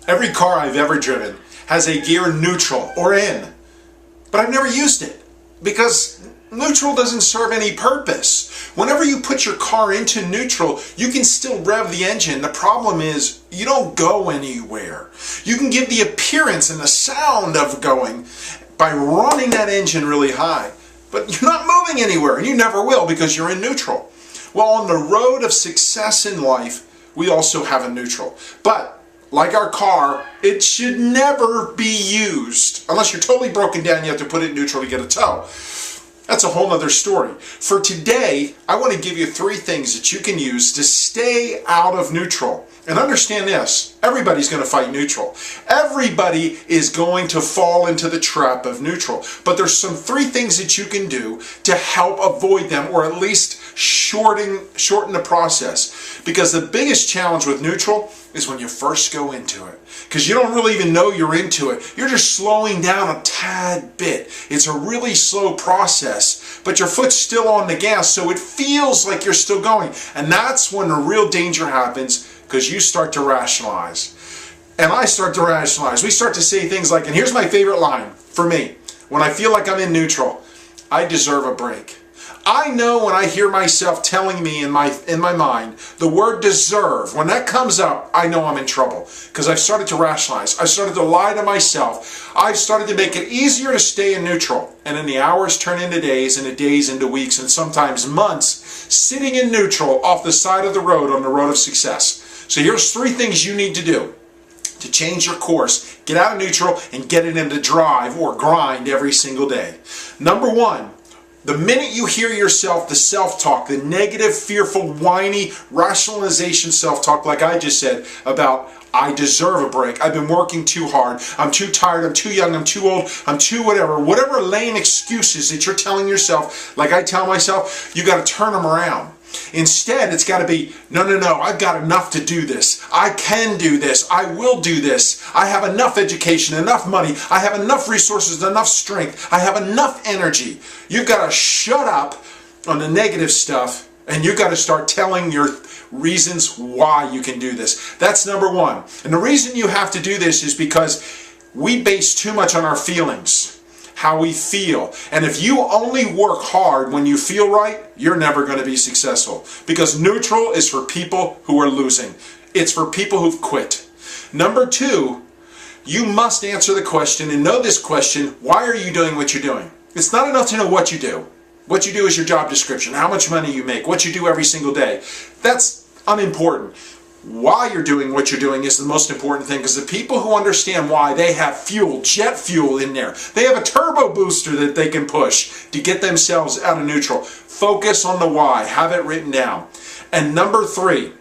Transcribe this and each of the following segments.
Every car I've ever driven has a gear neutral or in, but I've never used it because neutral doesn't serve any purpose. Whenever you put your car into neutral, you can still rev the engine. The problem is you don't go anywhere. You can give the appearance and the sound of going by running that engine really high, but you're not moving anywhere, and you never will because you're in neutral. Well, on the road of success in life, we also have a neutral. But like our car, it should never be used. Unless you're totally broken down, you have to put it in neutral to get a tow. That's a whole other story. For today, I want to give you 3 things that you can use to stay out of neutral. And understand this, everybody's going to fight neutral. Everybody is going to fall into the trap of neutral. But there's some 3 things that you can do to help avoid them, or at least shorten the process. Because the biggest challenge with neutral is when you first go into it. Because you don't really even know you're into it. You're just slowing down a tad bit. It's a really slow process, but your foot's still on the gas, so it feels like you're still going. And that's when the real danger happens, because you start to rationalize. And I start to rationalize. We start to say things like, and here's my favorite line for me, when I feel like I'm in neutral: I deserve a break. I know when I hear myself telling me in my mind the word deserve, when that comes up, I know I'm in trouble. Because I've started to rationalize. I've started to lie to myself. I've started to make it easier to stay in neutral. And then the hours turn into days, and the days into weeks, and sometimes months, sitting in neutral off the side of the road on the road of success. So here's 3 things you need to do to change your course, get out of neutral, and get it into drive or grind every single day. Number 1, the minute you hear yourself, the self-talk, the negative, fearful, whiny, rationalization self-talk, like I just said, about I deserve a break, I've been working too hard, I'm too tired, I'm too young, I'm too old, I'm too whatever lame excuses that you're telling yourself, like I tell myself, you got to turn them around. Instead, it's got to be, no, I've got enough to do this. I can do this. I will do this. I have enough education, enough money. I have enough resources, enough strength. I have enough energy. You've got to shut up on the negative stuff, and you've got to start telling your reasons why you can do this. That's number 1. And the reason you have to do this is because we base too much on our feelings, how we feel. And if you only work hard when you feel right, you're never going to be successful. Because neutral is for people who are losing. It's for people who've quit. Number 2, you must answer the question, and know this question: why are you doing what you're doing? It's not enough to know what you do. What you do is your job description, how much money you make, what you do every single day. That's unimportant. Why you're doing what you're doing is the most important thing, because the people who understand why, they have fuel, jet fuel in there. They have a turbo booster that they can push to get themselves out of neutral. Focus on the why. Have it written down. And number 3,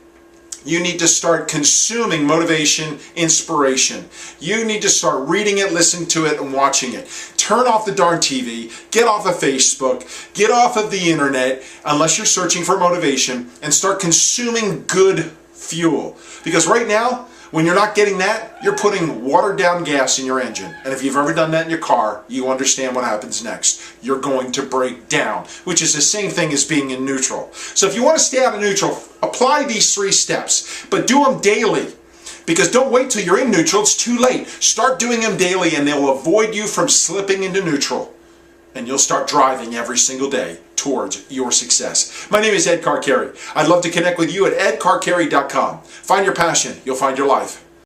you need to start consuming motivation, inspiration. You need to start reading it, listening to it, and watching it. Turn off the darn TV, get off of Facebook, get off of the internet, unless you're searching for motivation, and start consuming good fuel. Because right now, when you're not getting that, you're putting watered down gas in your engine. And if you've ever done that in your car, you understand what happens next. You're going to break down, which is the same thing as being in neutral. So if you want to stay out of neutral, apply these 3 steps, but do them daily. Because don't wait till you're in neutral, it's too late. Start doing them daily, and they'll avoid you from slipping into neutral. And you'll start driving every single day towards your success. My name is Ed Carcarey. I'd love to connect with you at edcarcarey.com. Find your passion, you'll find your life.